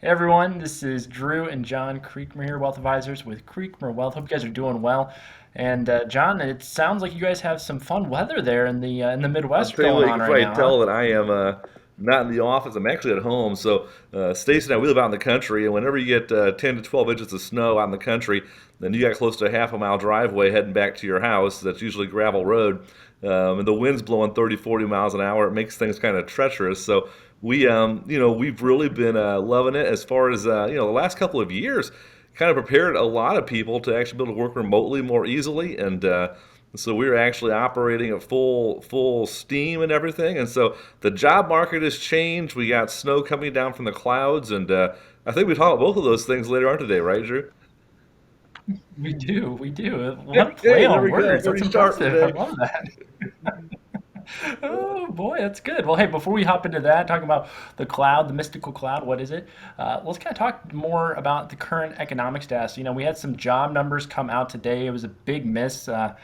Hey everyone, this is Drew and John Creekmer here, Wealth Advisors with Creekmer Wealth. Hope you guys are doing well. And John, it sounds like you guys have some fun weather there in the I'll Midwest tell you going what, you on can right probably now, huh? tell that I am not in the office. I'm actually at home. So, Stacy and I, we live out in the country, and whenever you get 10 to 12 inches of snow out in the country, then you got close to a half a mile driveway heading back to your house. That's usually gravel road. And the wind's blowing 30, 40 miles an hour. It makes things kind of treacherous. So, we've really been loving it as far as, the last couple of years kind of prepared a lot of people to actually be able to work remotely more easily. And so we're actually operating at full steam and everything. And so the job market has changed. We got snow coming down from the clouds, and I think we talk about both of those things later on today, right, Drew? We do. Yeah, What a play hey, there on we go. words. That's Pretty sharp impressive. I today. love that. Oh boy, that's good. Well, hey, before we hop into that, talking about the cloud, the mystical cloud, what is it? Let's kind of talk more about the current economic status. We had some job numbers come out today. It was a big miss. The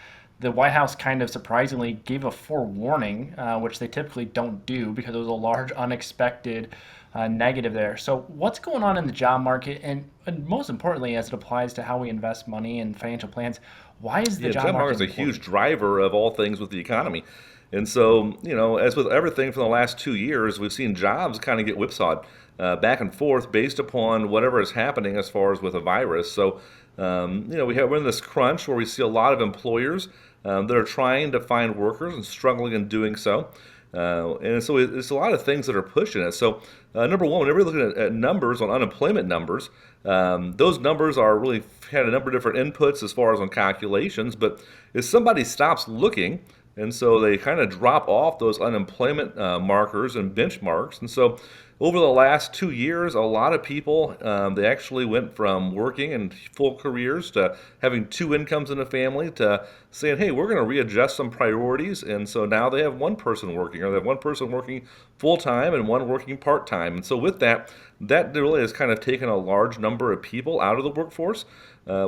White House kind of surprisingly gave a forewarning, which they typically don't do because it was a large, unexpected negative there. So, what's going on in the job market, and most importantly, as it applies to how we invest money and financial plans, why is the Yeah, job job market market is a huge important? driver of all things with the economy. And so, as with everything for the last 2 years, we've seen jobs kind of get whipsawed back and forth based upon whatever is happening as far as with a virus. So, we're in this crunch where we see a lot of employers that are trying to find workers and struggling in doing so. And so it's a lot of things that are pushing it. So, number one, whenever you're looking at numbers on unemployment numbers, those numbers are really had a number of different inputs as far as on calculations. But if somebody stops looking, and so they kind of drop off those unemployment markers and benchmarks. And so over the last 2 years, a lot of people they actually went from working in full careers to having two incomes in a family to saying, "Hey, we're going to readjust some priorities." And so now they have one person working, or they have one person working full time and one working part time. And so with that, that really has kind of taken a large number of people out of the workforce.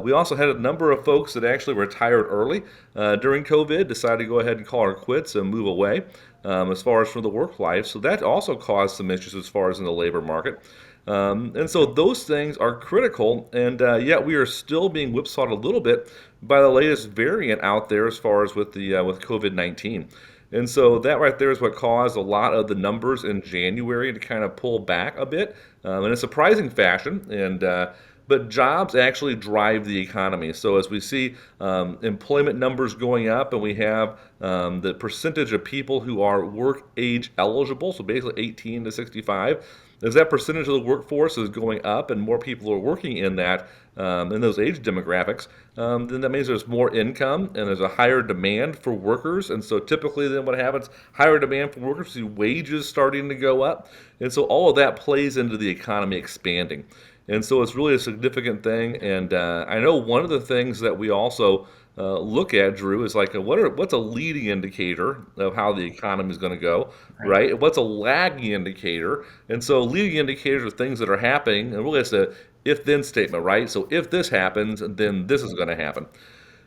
We also had a number of folks that actually retired early during COVID, decided to go ahead and call it quits and move away as far as from the work life. So that also caused some issues as far as in the labor market. And so those things are critical, and yet we are still being whipsawed a little bit by the latest variant out there as far as with COVID-19. And so that right there is what caused a lot of the numbers in January to kind of pull back a bit in a surprising fashion. And but jobs actually drive the economy. So as we see employment numbers going up, and we have the percentage of people who are work age eligible, so basically 18 to 65, as that percentage of the workforce is going up and more people are working in that in those age demographics, then that means there's more income and there's a higher demand for workers. And so typically then what happens, higher demand for workers, see wages starting to go up. And so all of that plays into the economy expanding. And so it's really a significant thing. And I know one of the things that we also look at, Drew, is like what's a leading indicator of how the economy is going to go, Right. right? What's a lagging indicator? And so leading indicators are things that are happening, and really it's a if-then statement, right? So if this happens, then this is going to happen.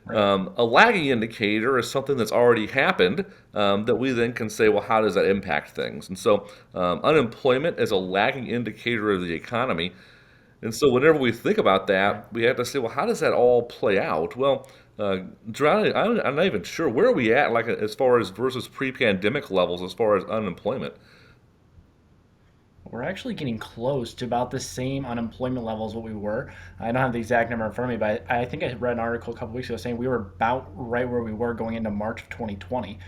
Right. A lagging indicator is something that's already happened that we then can say, well, how does that impact things? And so unemployment is a lagging indicator of the economy. And so whenever we think about Right. that, we have to say, well, how does that all play out? Well, I'm not even sure where are we at, like as far as versus pre-pandemic levels, as far as unemployment. We're actually getting close to about the same unemployment level as what we were. I don't have the exact number in front of me, but I think I read an article a couple weeks ago saying we were about right where we were going into March of 2020.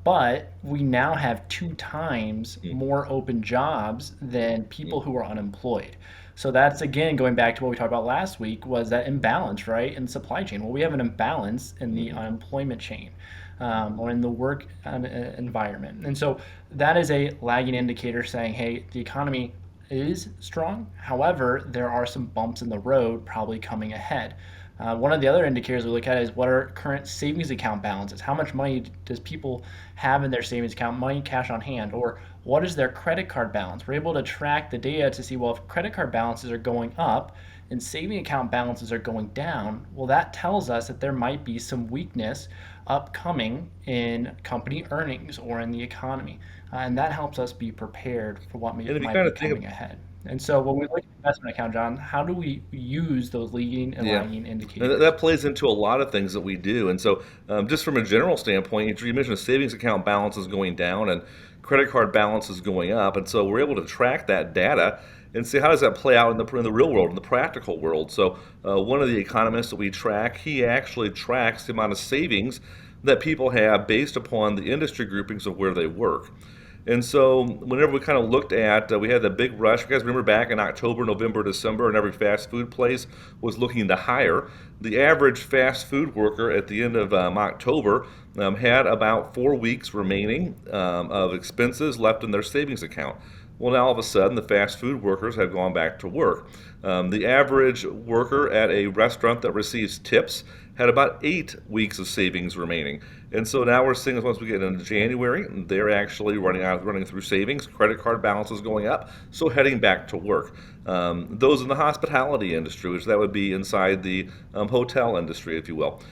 But we now have two times more open jobs than people who are unemployed. So that's again going back to what we talked about last week was that imbalance, right, in supply chain. Well, we have an imbalance in the Mm-hmm. unemployment chain or in the work environment. And so that is a lagging indicator saying, hey, the economy is strong. However, there are some bumps in the road probably coming ahead. One of the other indicators we look at is what are current savings account balances? How much money does people have in their savings account, money cash on hand, or what is their credit card balance? We're able to track the data to see, well, if credit card balances are going up and saving account balances are going down, well, that tells us that there might be some weakness upcoming in company earnings or in the economy. And that helps us be prepared for what And if you might kind be of think coming ahead. And so when we look at investment account, John, how do we use those leading and Yeah. lagging And indicators? that plays into a lot of things that we do. And so, just from a general standpoint, you mentioned savings account balance is going down and credit card balance is going up. And so, we're able to track that data and see how does that play out in the real world, in the practical world. So, one of the economists that we track, he actually tracks the amount of savings that people have based upon the industry groupings of where they work. And so, whenever we kind of looked at, we had the big rush. You guys remember back in October, November, December, and every fast food place was looking to hire. The average fast food worker at the end of October had about 4 weeks remaining of expenses left in their savings account. Well, now all of a sudden, the fast food workers have gone back to work. The average worker at a restaurant that receives tips had about 8 weeks of savings remaining. And so now we're seeing once we get into January, they're actually running through savings. Credit card balance is going up, so heading back to work. Those in the hospitality industry, which that would be inside the hotel industry, if you will,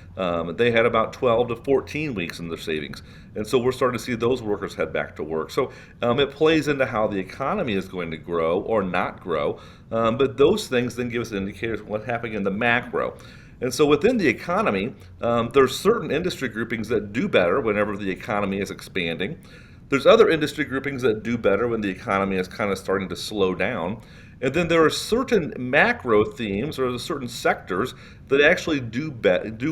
they had about 12 to 14 weeks in their savings. And so we're starting to see those workers head back to work. So it plays into how the economy is going to grow or not grow. But those things then give us indicators of what's happening in the macro. And so within the economy, there's certain industry groupings that do better whenever the economy is expanding. There's other industry groupings that do better when the economy is kind of starting to slow down. And then there are certain macro themes or certain sectors that actually do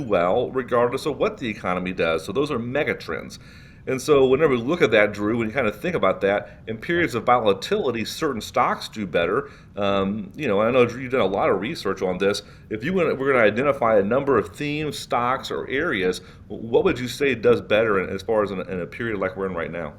well regardless of what the economy does. So those are megatrends. And so whenever we look at that, Drew, when you kind of think about that, in periods of volatility, certain stocks do better. I know Drew, you've done a lot of research on this. If we're going to identify a number of themes, stocks, or areas, what would you say does better as far as in a period like we're in right now?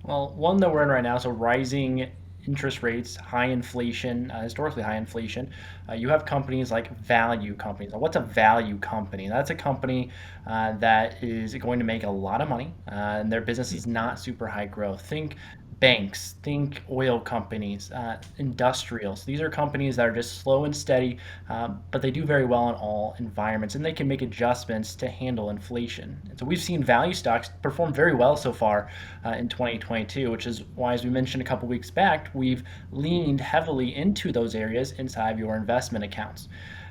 Well, one that we're in right now, so rising interest rates, high inflation, historically high inflation. You have companies like value companies. Now, what's a value company? That's a company that is going to make a lot of money, and their business is not super high growth. Think banks, think oil companies, industrials. These are companies that are just slow and steady, but they do very well in all environments, and they can make adjustments to handle inflation. And so we've seen value stocks perform very well so far in 2022, which is why, as we mentioned a couple weeks back, we've leaned heavily into those areas inside of your investment accounts.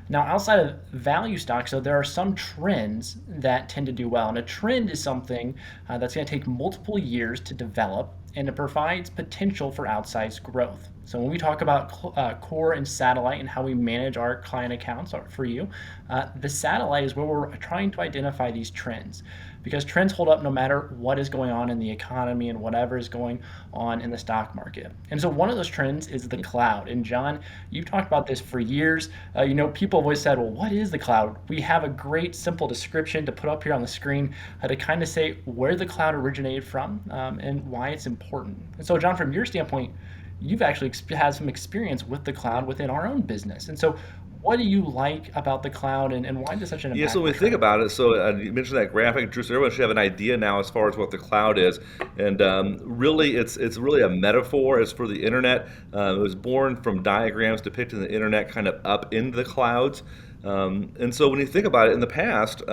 Now, outside of value stocks, though, there are some trends that tend to do well. And a trend is something that's going to take multiple years to develop, and it provides potential for outsized growth. So when we talk about core and satellite and how we manage our client accounts for you, the satellite is where we're trying to identify these trends, because trends hold up no matter what is going on in the economy and whatever is going on in the stock market. And so one of those trends is the cloud. And John, you've talked about this for years. People have always said, well, what is the cloud? We have a great simple description to put up here on the screen to kind of say where the cloud originated from and why it's important. And so, John, from your standpoint, you've actually had some experience with the cloud within our own business. And so what do you like about the cloud, and why is it such an Yeah, so when impactful we think trend? about it, so you mentioned that graphic, Drew. So everyone should have an idea now as far as what the cloud is, and really, it's really a metaphor. It's for the internet. It was born from diagrams depicting the internet kind of up into the clouds. And so when you think about it, in the past,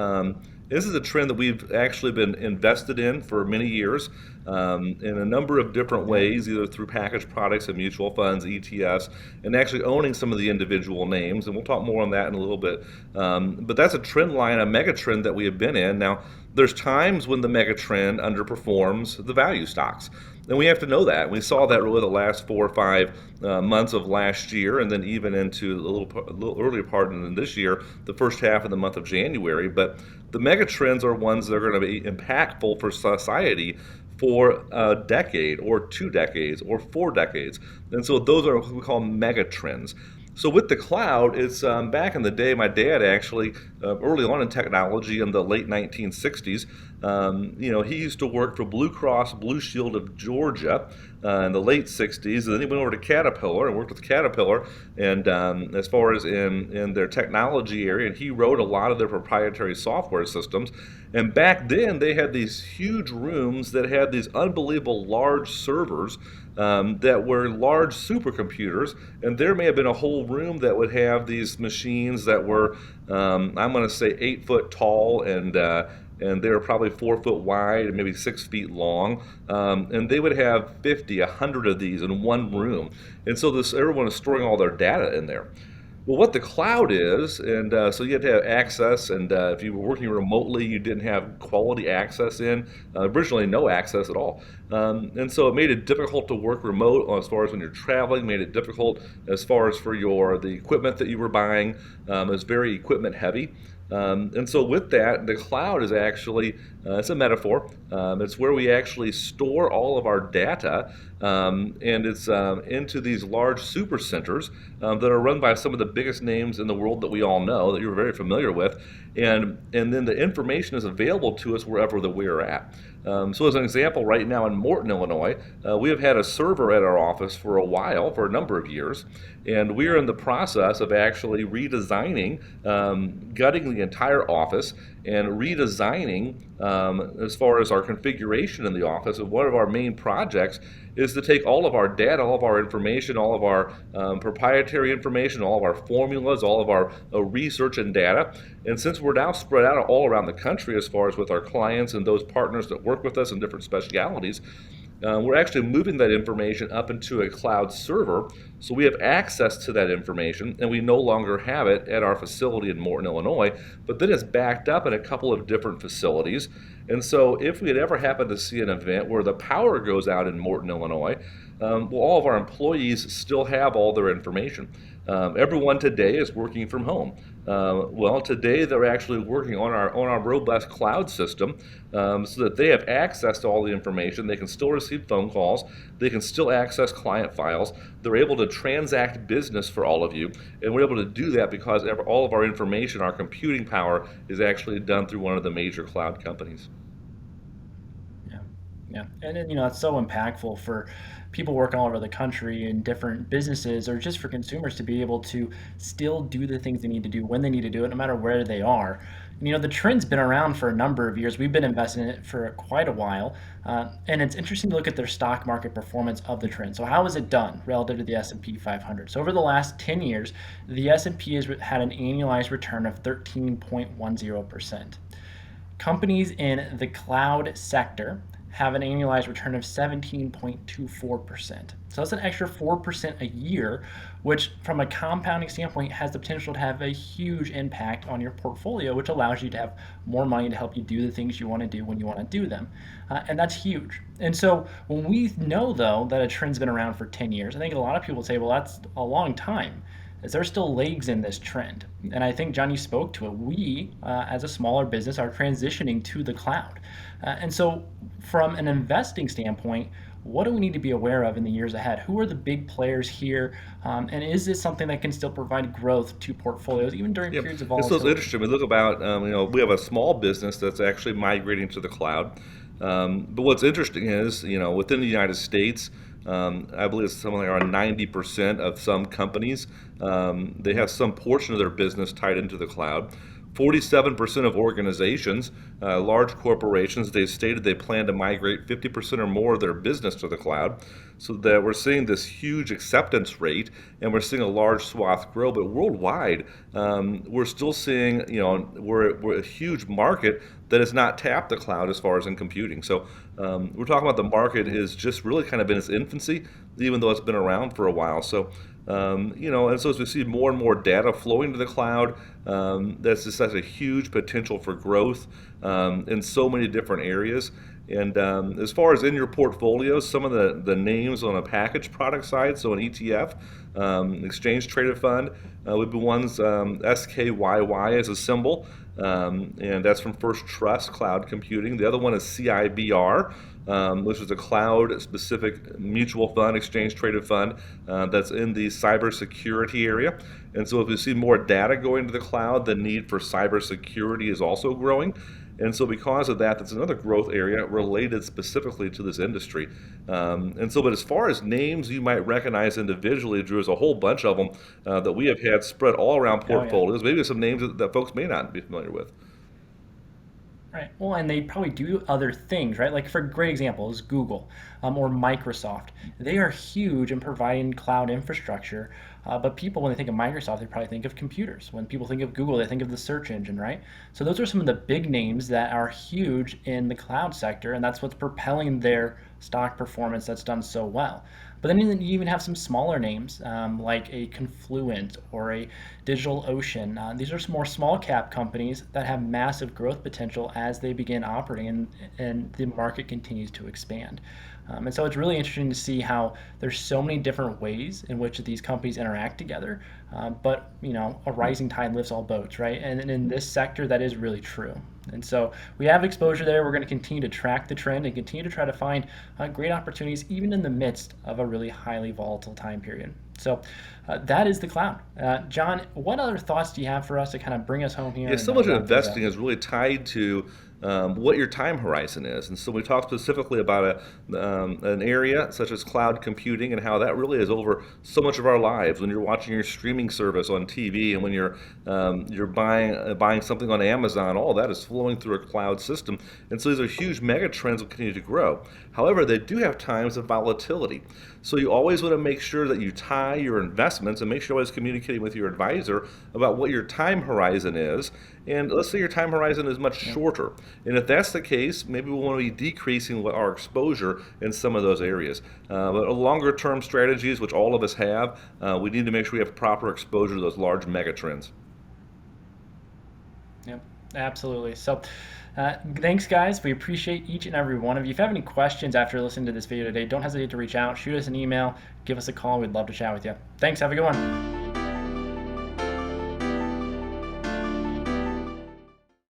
this is a trend that we've actually been invested in for many years in a number of different Yeah. ways, either through packaged products and mutual funds, ETFs, and actually owning some of the individual names. And we'll talk more on that in a little bit. But that's a trend line, a mega trend that we have been in. Now, there's times when the mega trend underperforms the value stocks. And we have to know that. We saw that really the last 4 or 5 months of last year, and then even into a little earlier part in this year, the first half of the month of January. But the mega trends are ones that are going to be impactful for society for a decade or 2 decades or 4 decades. And so those are what we call mega trends. So with the cloud, it's back in the day. My dad actually, early on in technology in the late 1960s, he used to work for Blue Cross Blue Shield of Georgia in the late 60s, and then he went over to Caterpillar and worked with Caterpillar, and as far as in their technology area, and he wrote a lot of their proprietary software systems. And back then, they had these huge rooms that had these unbelievable large servers that were large supercomputers, and there may have been a whole room that would have these machines that were I'm going to say 8 foot tall, and they were probably 4 foot wide and maybe 6 feet long. And they would have 50, 100 of these in one room. And so this everyone is storing all their data in there. Well, what the cloud is, and so you had to have access, and if you were working remotely, you didn't have quality access in, originally no access at all. And so it made it difficult to work remote as far as when you're traveling, made it difficult as far as for the equipment that you were buying. It was very equipment heavy. And so with that, the cloud is actually, it's a metaphor. It's where we actually store all of our data, and it's into these large super centers that are run by some of the biggest names in the world that we all know, that you're very familiar with. And then the information is available to us wherever that we're at. So as an example, right now in Morton, Illinois, we have had a server at our office for a while, for a number of years, and we are in the process of actually redesigning, gutting the entire office and redesigning as far as our configuration in the office. And one of our main projects is to take all of our data, all of our information, all of our proprietary information, all of our formulas, all of our research and data. And since we're now spread out all around the country as far as with our clients and those partners that work with us in different specialities, we're actually moving that information up into a cloud server, so we have access to that information, and we no longer have it at our facility in Morton, Illinois, but then it's backed up in a couple of different facilities. And so if we had ever happened to see an event where the power goes out in Morton, Illinois, well, all of our employees still have all their information. Everyone today is working from home. Well, today they're actually working on our robust cloud system, so that they have access to all the information. They can still receive phone calls. They can still access client files. They're able to transact business for all of you, and we're able to do that because all of our information, our computing power, is actually done through one of the major cloud companies. Yeah, yeah, and then, it's so impactful for people working all over the country in different businesses, or just for consumers to be able to still do the things they need to do when they need to do it, no matter where they are. And, the trend's been around for a number of years. We've been investing in it for quite a while, and it's interesting to look at their stock market performance of the trend. So how is it done relative to the S&P 500? So over the last 10 years, the S&P has had an annualized return of 13.10%. Companies in the cloud sector have an annualized return of 17.24%. So that's an extra 4% a year, which from a compounding standpoint has the potential to have a huge impact on your portfolio, which allows you to have more money to help you do the things you want to do when you want to do them. And that's huge. And so when we know, though, that a trend's been around for 10 years, I think a lot of people say, well, that's a long time. Is there still legs in this trend? And I think, John, you spoke to it. We, as a smaller business, are transitioning to the cloud. And so, from an investing standpoint, what do we need to be aware of in the years ahead? Who are the big players here? And is this something that can still provide growth to portfolios, even during Yep. periods of This was volatility? interesting. We look about, we have a small business that's actually migrating to the cloud. But what's interesting is, within the United States, I believe it's something like around 90% of some companies, they have some portion of their business tied into the cloud. 47% of organizations, large corporations, they've stated they plan to migrate 50% or more of their business to the cloud. So that we're seeing this huge acceptance rate, and we're seeing a large swath grow. But worldwide, we're still seeing, we're a huge market that has not tapped the cloud as far as in computing. So we're talking about the market is just really kind of in its infancy, even though it's been around for a while. So and so as we see more and more data flowing to the cloud, that's just such a huge potential for growth in so many different areas. And as far as in your portfolio, some of the names on a packaged product side, so an ETF, exchange traded fund, would be ones, SKYY as a symbol, and that's from First Trust Cloud Computing. The other one is CIBR, which is a cloud-specific mutual fund, exchange-traded fund that's in the cybersecurity area. And so, if we see more data going to the cloud, the need for cybersecurity is also growing. And so, because of that, that's another growth area related specifically to this industry. But as far as names you might recognize individually, Drew, there's a whole bunch of them that we have had spread all around Oh, yeah. portfolios. Maybe some names that folks may not be familiar with. Right. Well, and they probably do other things, right? Like for great examples, Google or Microsoft. They are huge in providing cloud infrastructure. But people, when they think of Microsoft, they probably think of computers. When people think of Google, they think of the search engine, right? So those are some of the big names that are huge in the cloud sector, and that's what's propelling their stock performance that's done so well. But then you even have some smaller names like a Confluent or a DigitalOcean. These are some more small cap companies that have massive growth potential as they begin operating and the market continues to expand. And so it's really interesting to see how there's so many different ways in which these companies interact together. But a rising tide lifts all boats, right? And in this sector, that is really true. And so we have exposure there. We're going to continue to track the trend and continue to try to find great opportunities, even in the midst of a really highly volatile time period. So that is the cloud. John, what other thoughts do you have for us to kind of bring us home here Yeah, and so much of wrap things up? investing is really tied to what your time horizon is. And so we talked specifically about an area such as cloud computing and how that really is over so much of our lives. When you're watching your streaming service on TV and when you're buying something on Amazon, all that is flowing through a cloud system. And so these are huge mega trends that continue to grow. However, they do have times of volatility. So you always want to make sure that you tie your investments and make sure you're always communicating with your advisor about what your time horizon is. And let's say your time horizon is much shorter. And if that's the case, maybe we want to be decreasing our exposure in some of those areas. But longer term strategies, which all of us have, we need to make sure we have proper exposure to those large mega trends. Yep, absolutely. So, thanks, guys. We appreciate each and every one of you. If you have any questions after listening to this video today, don't hesitate to reach out, shoot us an email, give us a call. We'd love to chat with you. Thanks. Have a good one.